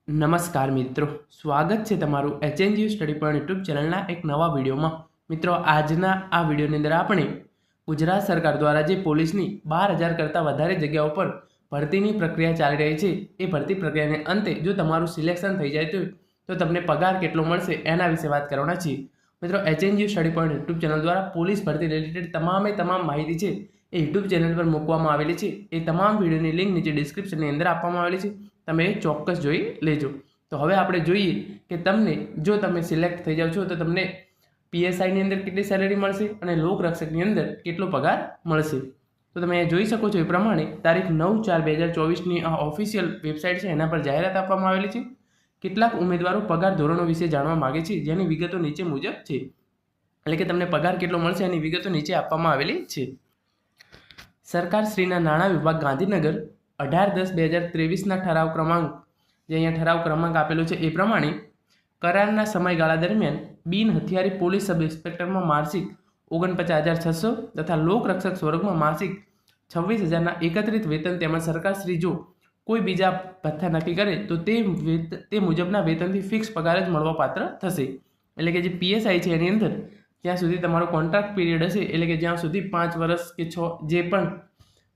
નમસ્કાર મિત્રો, સ્વાગત છે તમારું HNGU સ્ટડી પોઈન્ટ યુટ્યુબ ચેનલના એક નવા વિડીયોમાં। મિત્રો, આજના આ વિડીયોની અંદર આપણે ગુજરાત સરકાર દ્વારા જે પોલીસની 12,000 કરતાં વધારે જગ્યાઓ પર ભરતીની પ્રક્રિયા ચાલી રહી છે, એ ભરતી પ્રક્રિયાને અંતે જો તમારું સિલેક્શન થઈ જાય તો તમને પગાર કેટલો મળશે એના વિશે વાત કરવાના છીએ। મિત્રો, HNGU study point YouTube channel દ્વારા પોલીસ ભરતી રિલેટેડ તમામ માહિતી છે એ યુટ્યુબ ચેનલ પર મૂકવામાં આવેલી છે। એ તમામ વિડીયોની લિંક નીચે ડિસ્ક્રિપ્શનની અંદર આપવામાં આવેલી છે, તમે એ ચોક્કસ જોઈ લેજો। તો હવે આપણે જોઈએ કે તમને જો તમે સિલેક્ટ થઈ જાવ છો તો તમને PSIની અંદર કેટલી સેલેરી મળશે અને લોકરક્ષકની અંદર કેટલો પગાર મળશે। તો તમે જોઈ શકો છો એ પ્રમાણે તારીખ 9/4/2024ની આ ઓફિશિયલ વેબસાઇટ છે, એના પર જાહેરાત આપવામાં આવેલી છે। કેટલાક ઉમેદવારો પગાર ધોરણો વિશે જાણવા માગે છે, જેની વિગતો નીચે મુજબ છે, એટલે કે તમને પગાર કેટલો મળશે એની વિગતો નીચે આપવામાં આવેલી છે। સરકારશ્રીના નાણાં વિભાગ ગાંધીનગર 18/10/2023ના ઠરાવ ક્રમાંક, જે અહીંયા ઠરાવ ક્રમાંક આપેલો છે એ પ્રમાણે કરારના સમયગાળા દરમિયાન બિન હથિયારી પોલીસ સબ ઇન્સ્પેક્ટરમાં માસિક 49,600 તથા લોકરક્ષક સ્વર્ગમાં માસિક 26,000ના એકત્રિત વેતન તેમજ સરકારશ્રી જો કોઈ બીજા ભથ્થા નક્કી કરે તો તે મુજબના વેતનથી ફિક્સ પગાર જ મળવાપાત્ર થશે। એટલે કે જે PSI છે એની અંદર જ્યાં સુધી તમારો કોન્ટ્રાક્ટ પીરિયડ હશે, એટલે કે જ્યાં સુધી 5 વર્ષ કે 6 જે પણ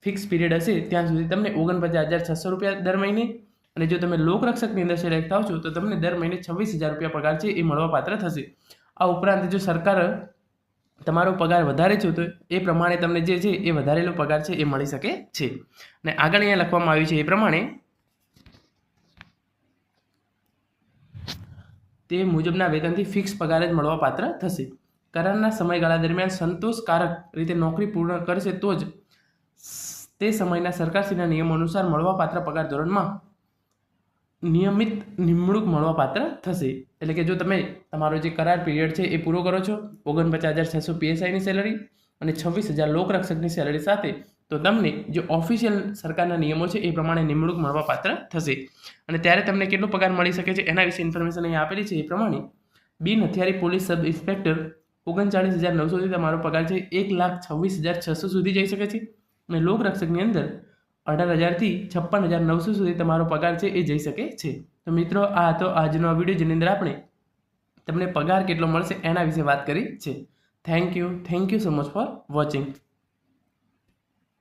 ફિક્સ પીરિયડ હશે ત્યાં સુધી તમને 49,600 રૂપિયા દર મહિને, અને જો તમે લોકરક્ષકની અંદર સિલેક્ટ થાવ છો તો તમને દર મહિને 26,000 રૂપિયા પગાર છે એ મળવાપાત્ર થશે। આ ઉપરાંત જો સરકાર તમારો પગાર વધારે છે તો એ પ્રમાણે તમને જે છે એ વધારેલો પગાર છે એ મળી શકે છે। અને આગળ અહીંયા લખવામાં આવ્યું છે એ પ્રમાણે તે મુજબના વેતનથી ફિક્સ પગાર જ મળવાપાત્ર થશે। કરારના સમયગાળા દરમિયાન સંતોષકારક રીતે નોકરી પૂર્ણ કરશે તો જ તે સમયના સરકારશ્રીના નિયમો અનુસાર મળવાપાત્ર પગાર ધોરણમાં નિયમિત નિમણૂક મળવાપાત્ર થશે। એટલે કે જો તમે તમારો જે કરાર પીરિયડ છે એ પૂરો કરો છો, 49,600 PSIની સેલરી અને 26,000 લોકરક્ષકની સેલરી સાથે, તો તમને જે ઓફિશિયલ સરકારના નિયમો છે એ પ્રમાણે નિમણૂક મળવાપાત્ર થશે। અને ત્યારે તમને કેટલો પગાર મળી શકે છે એના વિશે ઇન્ફોર્મેશન અહીં આપેલી છે એ પ્રમાણે બિન હથિયારી પોલીસ સબ ઇન્સ્પેક્ટર 39,900થી તમારો પગાર છે 1,26,600 સુધી જઈ શકે છે, અને લોકરક્ષકની અંદર 18,000થી 56,900 સુધી તમારો પગાર છે એ જઈ શકે છે। તો મિત્રો, આ હતો આજનો વિડીયો, જેની અંદર આપણે તમને પગાર કેટલો મળશે એના વિશે વાત કરી છે। Thank you so much for watching.